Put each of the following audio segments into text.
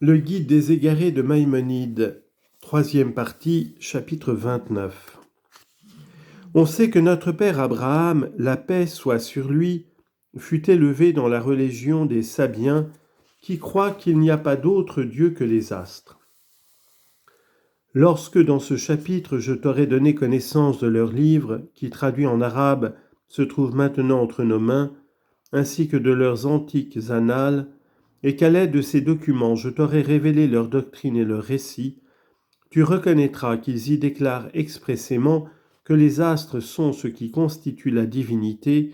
Le guide des égarés de Maïmonide, troisième partie, chapitre 29. On sait que notre père Abraham, la paix soit sur lui, fut élevé dans la religion des Sabiens, qui croient qu'il n'y a pas d'autre Dieu que les astres. Lorsque dans ce chapitre je t'aurai donné connaissance de leur livre, qui traduit en arabe se trouve maintenant entre nos mains, ainsi que de leurs antiques annales, et qu'à l'aide de ces documents je t'aurai révélé leur doctrine et leurs récits, tu reconnaîtras qu'ils y déclarent expressément que les astres sont ce qui constitue la divinité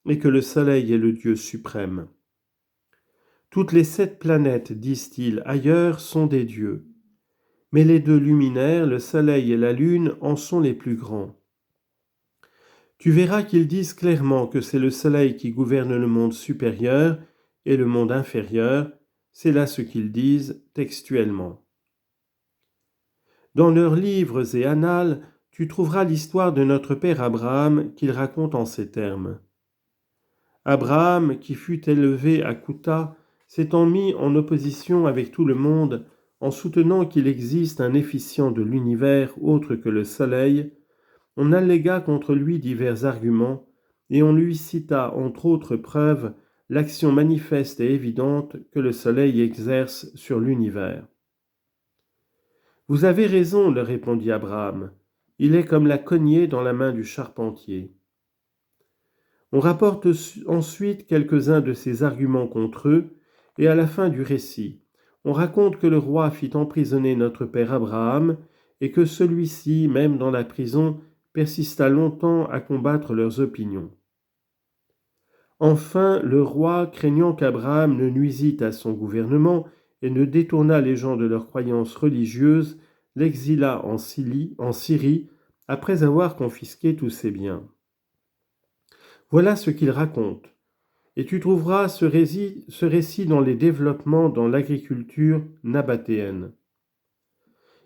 et que le soleil est le Dieu suprême. Toutes les 7 planètes, disent-ils ailleurs, sont des dieux, mais les 2 luminaires, le soleil et la lune, en sont les plus grands. Tu verras qu'ils disent clairement que c'est le soleil qui gouverne le monde supérieur et le monde inférieur, c'est là ce qu'ils disent textuellement. Dans leurs livres et annales, tu trouveras l'histoire de notre père Abraham qu'ils racontent en ces termes. Abraham, qui fut élevé à Kouta, s'étant mis en opposition avec tout le monde, en soutenant qu'il existe un efficient de l'univers autre que le soleil, on allégua contre lui divers arguments, et on lui cita, entre autres preuves, l'action manifeste et évidente que le soleil exerce sur l'univers. Vous avez raison, leur répondit Abraham, il est comme la cognée dans la main du charpentier. On rapporte ensuite quelques-uns de ces arguments contre eux, et à la fin du récit, on raconte que le roi fit emprisonner notre père Abraham, et que celui-ci, même dans la prison, persista longtemps à combattre leurs opinions. Enfin, le roi, craignant qu'Abraham ne nuisît à son gouvernement et ne détournât les gens de leurs croyances religieuses, l'exila en Syrie, après avoir confisqué tous ses biens. Voilà ce qu'il raconte, et tu trouveras ce récit dans les développements dans l'agriculture nabatéenne.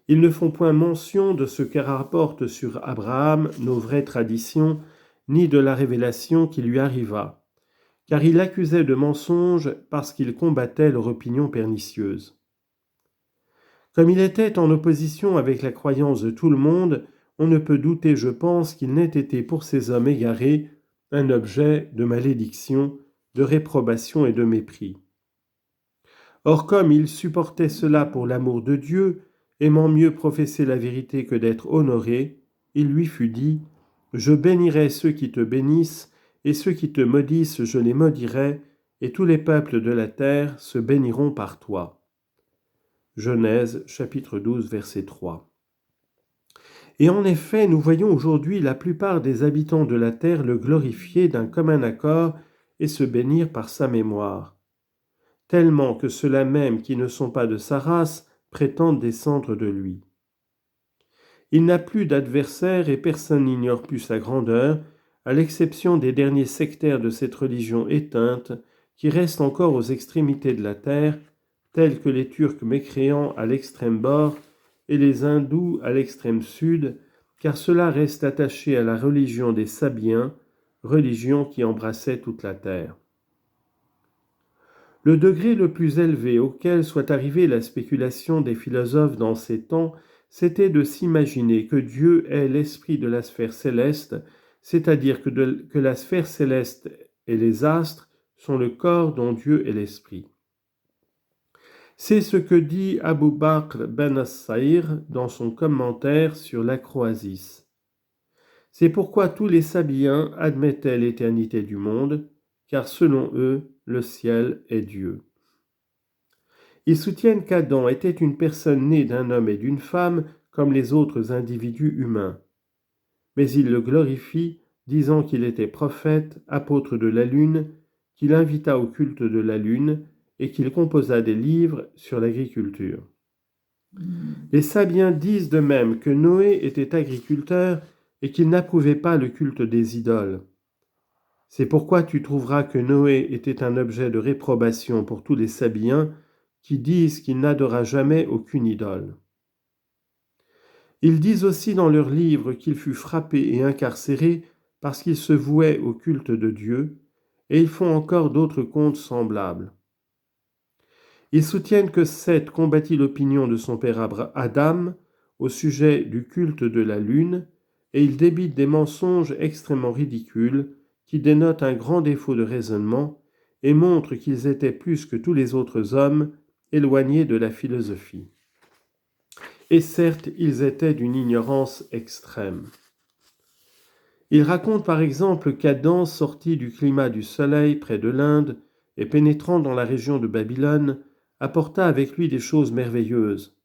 Ils ne font point mention de ce que rapportent sur Abraham nos vraies traditions, ni de la révélation qui lui arriva, car il accusait de mensonge parce qu'il combattait leur opinion pernicieuse. Comme il était en opposition avec la croyance de tout le monde, on ne peut douter, je pense, qu'il n'ait été pour ces hommes égarés un objet de malédiction, de réprobation et de mépris. Or, comme il supportait cela pour l'amour de Dieu, aimant mieux professer la vérité que d'être honoré, il lui fut dit « Je bénirai ceux qui te bénissent, et ceux qui te maudissent, je les maudirai, et tous les peuples de la terre se béniront par toi. » Genèse, chapitre 12, verset 3. Et en effet, nous voyons aujourd'hui la plupart des habitants de la terre le glorifier d'un commun accord et se bénir par sa mémoire, tellement que ceux-là même qui ne sont pas de sa race prétendent descendre de lui. Il n'a plus d'adversaire et personne n'ignore plus sa grandeur, à l'exception des derniers sectaires de cette religion éteinte qui restent encore aux extrémités de la terre, tels que les Turcs mécréants à l'extrême bord et les Hindous à l'extrême sud, car ceux-là restent attachés à la religion des Sabiens, religion qui embrassait toute la terre. Le degré le plus élevé auquel soit arrivée la spéculation des philosophes dans ces temps, c'était de s'imaginer que Dieu est l'esprit de la sphère céleste, c'est-à-dire que la sphère céleste et les astres sont le corps dont Dieu est l'esprit. C'est ce que dit Abu Bakr ben as-Saïr dans son commentaire sur l'Acroasis. C'est pourquoi tous les Sabiens admettaient l'éternité du monde, car selon eux, le ciel est Dieu. Ils soutiennent qu'Adam était une personne née d'un homme et d'une femme comme les autres individus humains. Mais ils le glorifient, disant qu'il était prophète, apôtre de la lune, qu'il invita au culte de la lune et qu'il composa des livres sur l'agriculture. Les Sabiens disent de même que Noé était agriculteur et qu'il n'approuvait pas le culte des idoles. C'est pourquoi tu trouveras que Noé était un objet de réprobation pour tous les Sabiens qui disent qu'il n'adora jamais aucune idole. Ils disent aussi dans leurs livres qu'il fut frappé et incarcéré parce qu'il se vouait au culte de Dieu, et ils font encore d'autres contes semblables. Ils soutiennent que Seth combattit l'opinion de son père Adam au sujet du culte de la lune, et ils débitent des mensonges extrêmement ridicules qui dénotent un grand défaut de raisonnement et montrent qu'ils étaient plus que tous les autres hommes éloignés de la philosophie. Et certes, ils étaient d'une ignorance extrême. Ils racontent par exemple qu'Adam, sorti du climat du soleil près de l'Inde et pénétrant dans la région de Babylone, apporta avec lui des choses merveilleuses,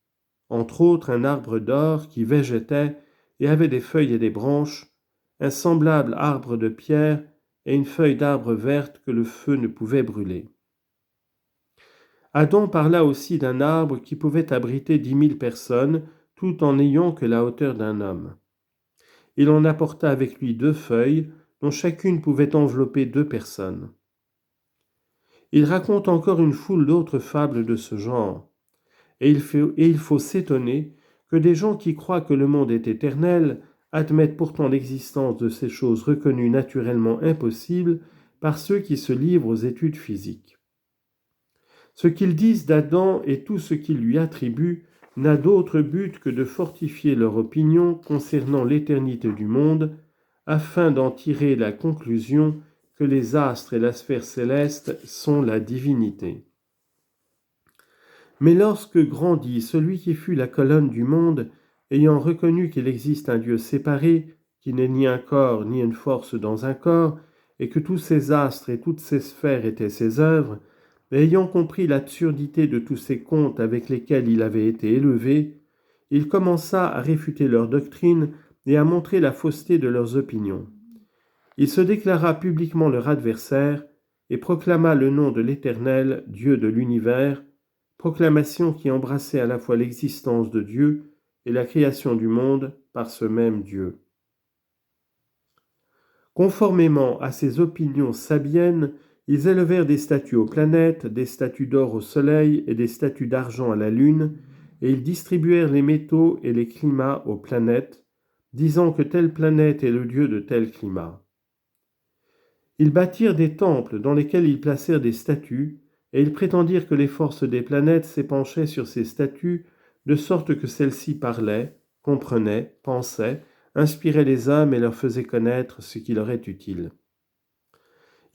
entre autres un arbre d'or qui végétait et avait des feuilles et des branches, un semblable arbre de pierre et une feuille d'arbre verte que le feu ne pouvait brûler. Adam parla aussi d'un arbre qui pouvait abriter 10 000 personnes, tout en n'ayant que la hauteur d'un homme. Il en apporta avec lui 2 feuilles, dont chacune pouvait envelopper 2 personnes. Il raconte encore une foule d'autres fables de ce genre, et il faut s'étonner que des gens qui croient que le monde est éternel admettent pourtant l'existence de ces choses reconnues naturellement impossibles par ceux qui se livrent aux études physiques. Ce qu'ils disent d'Adam et tout ce qu'ils lui attribuent n'a d'autre but que de fortifier leur opinion concernant l'éternité du monde, afin d'en tirer la conclusion que les astres et la sphère céleste sont la divinité. Mais lorsque grandit celui qui fut la colonne du monde, ayant reconnu qu'il existe un Dieu séparé, qui n'est ni un corps ni une force dans un corps, et que tous ces astres et toutes ces sphères étaient ses œuvres, et ayant compris l'absurdité de tous ces contes avec lesquels il avait été élevé, il commença à réfuter leur doctrine et à montrer la fausseté de leurs opinions. Il se déclara publiquement leur adversaire et proclama le nom de l'Éternel, Dieu de l'univers, proclamation qui embrassait à la fois l'existence de Dieu et la création du monde par ce même Dieu. Conformément à ces opinions sabiennes, ils élevèrent des statues aux planètes, des statues d'or au soleil et des statues d'argent à la lune, et ils distribuèrent les métaux et les climats aux planètes, disant que telle planète est le dieu de tel climat. Ils bâtirent des temples dans lesquels ils placèrent des statues, et ils prétendirent que les forces des planètes s'épanchaient sur ces statues, de sorte que celles-ci parlaient, comprenaient, pensaient, inspiraient les hommes et leur faisaient connaître ce qui leur est utile.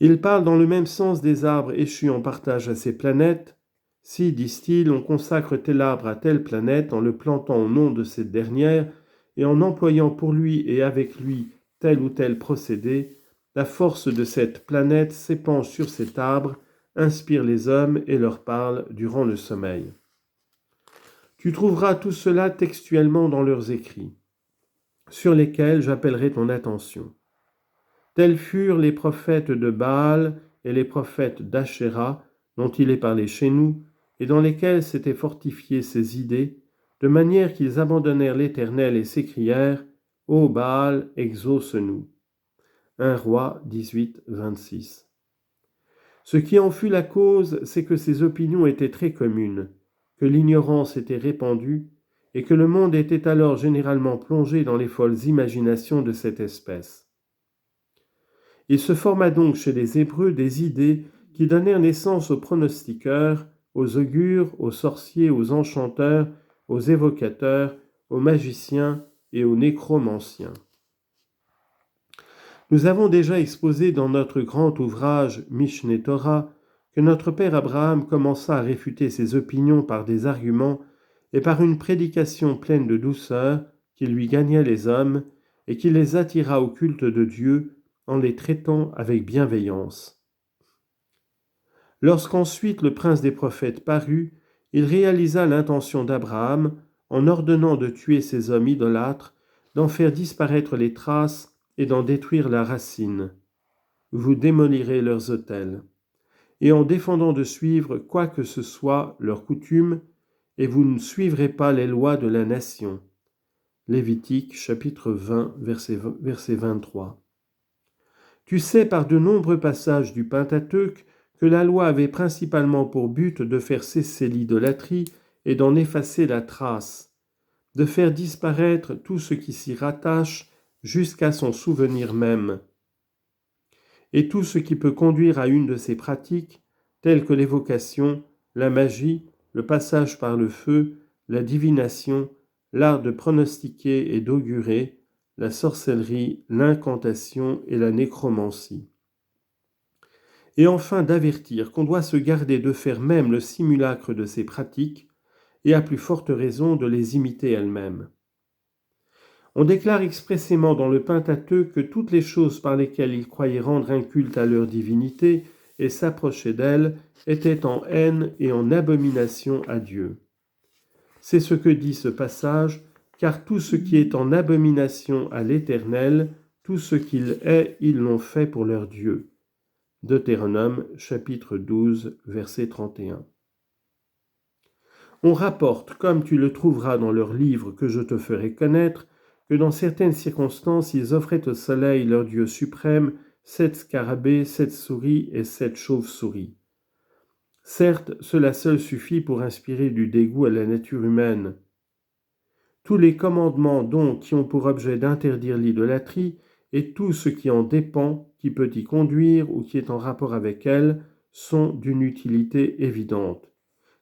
Ils parlent dans le même sens des arbres échus en partage à ces planètes. Si, disent-ils, on consacre tel arbre à telle planète en le plantant au nom de cette dernière et en employant pour lui et avec lui tel ou tel procédé, la force de cette planète s'épanche sur cet arbre, inspire les hommes et leur parle durant le sommeil. Tu trouveras tout cela textuellement dans leurs écrits, sur lesquels j'appellerai ton attention. Tels furent les prophètes de Baal et les prophètes d'Ashéra, dont il est parlé chez nous, et dans lesquels s'étaient fortifiées ces idées, de manière qu'ils abandonnèrent l'Éternel et s'écrièrent « Ô Baal, exauce-nous » 1 Roi 18, 26. Ce qui en fut la cause, c'est que ces opinions étaient très communes, que l'ignorance était répandue, et que le monde était alors généralement plongé dans les folles imaginations de cette espèce. Il se forma donc chez les Hébreux des idées qui donnèrent naissance aux pronostiqueurs, aux augures, aux sorciers, aux enchanteurs, aux évocateurs, aux magiciens et aux nécromanciens. Nous avons déjà exposé dans notre grand ouvrage Mishneh Torah que notre père Abraham commença à réfuter ses opinions par des arguments et par une prédication pleine de douceur qui lui gagnait les hommes et qui les attira au culte de Dieu en les traitant avec bienveillance. Lorsqu'ensuite le prince des prophètes parut, il réalisa l'intention d'Abraham en ordonnant de tuer ces hommes idolâtres, d'en faire disparaître les traces et d'en détruire la racine. Vous démolirez leurs autels, et en défendant de suivre quoi que ce soit leur coutume, et vous ne suivrez pas les lois de la nation. Lévitique chapitre 20, verset 23. Tu sais par de nombreux passages du Pentateuque que la loi avait principalement pour but de faire cesser l'idolâtrie et d'en effacer la trace, de faire disparaître tout ce qui s'y rattache jusqu'à son souvenir même. Et tout ce qui peut conduire à une de ces pratiques, telles que l'évocation, la magie le passage par le feu, la divination, l'art de pronostiquer et d'augurer, la sorcellerie, l'incantation et la nécromancie. Et enfin d'avertir qu'on doit se garder de faire même le simulacre de ces pratiques, et à plus forte raison de les imiter elles-mêmes. On déclare expressément dans le Pentateuque que toutes les choses par lesquelles ils croyaient rendre un culte à leur divinité et s'approcher d'elle étaient en haine et en abomination à Dieu. C'est ce que dit ce passage, car tout ce qui est en abomination à l'Éternel, tout ce qu'il est, ils l'ont fait pour leur Dieu. Deutéronome chapitre 12, verset 31. On rapporte, comme tu le trouveras dans leur livre que je te ferai connaître, que dans certaines circonstances ils offraient au soleil leur Dieu suprême 7 scarabées, 7 souris et 7 chauves-souris. Certes, cela seul suffit pour inspirer du dégoût à la nature humaine. Tous les commandements donc qui ont pour objet d'interdire l'idolâtrie et tout ce qui en dépend, qui peut y conduire ou qui est en rapport avec elle, sont d'une utilité évidente.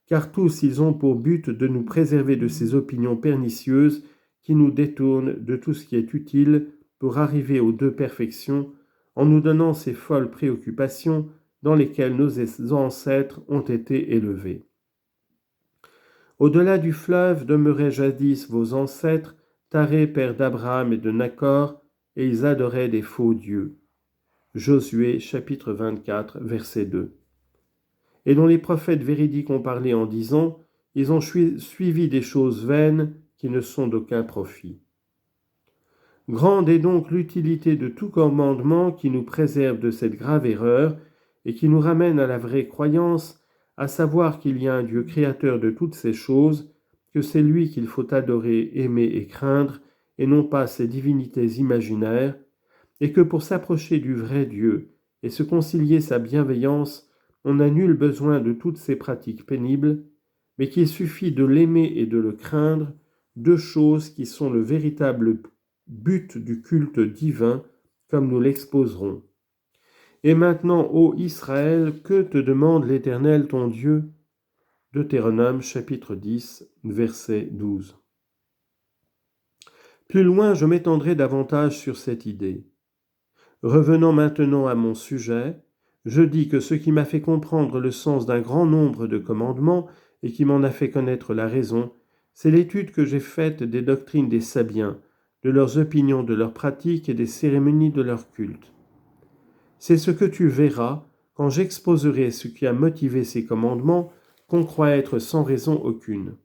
Car tous ils ont pour but de nous préserver de ces opinions pernicieuses qui nous détournent de tout ce qui est utile pour arriver aux deux perfections, en nous donnant ces folles préoccupations dans lesquelles nos ancêtres ont été élevés. Au-delà du fleuve demeuraient jadis vos ancêtres, Taré, père d'Abraham et de Nachor, et ils adoraient des faux dieux. Josué chapitre 24, verset 2. Et dont les prophètes véridiques ont parlé en disant « Ils ont suivi des choses vaines qui ne sont d'aucun profit. » Grande est donc l'utilité de tout commandement qui nous préserve de cette grave erreur et qui nous ramène à la vraie croyance, à savoir qu'il y a un Dieu créateur de toutes ces choses, que c'est lui qu'il faut adorer, aimer et craindre, et non pas ces divinités imaginaires, et que pour s'approcher du vrai Dieu et se concilier sa bienveillance, on n'a nul besoin de toutes ces pratiques pénibles, mais qu'il suffit de l'aimer et de le craindre, deux choses qui sont le véritable but du culte divin, comme nous l'exposerons. Et maintenant, ô Israël, que te demande l'Éternel ton Dieu ? Deutéronome chapitre 10, verset 12. Plus loin, je m'étendrai davantage sur cette idée. Revenant maintenant à mon sujet, je dis que ce qui m'a fait comprendre le sens d'un grand nombre de commandements et qui m'en a fait connaître la raison, c'est l'étude que j'ai faite des doctrines des Sabiens, de leurs opinions, de leurs pratiques et des cérémonies de leur culte. C'est ce que tu verras quand j'exposerai ce qui a motivé ces commandements qu'on croit être sans raison aucune.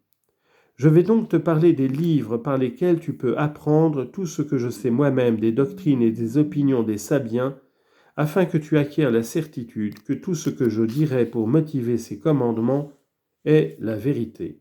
Je vais donc te parler des livres par lesquels tu peux apprendre tout ce que je sais moi-même des doctrines et des opinions des Sabiens, afin que tu acquières la certitude que tout ce que je dirai pour motiver ces commandements est la vérité.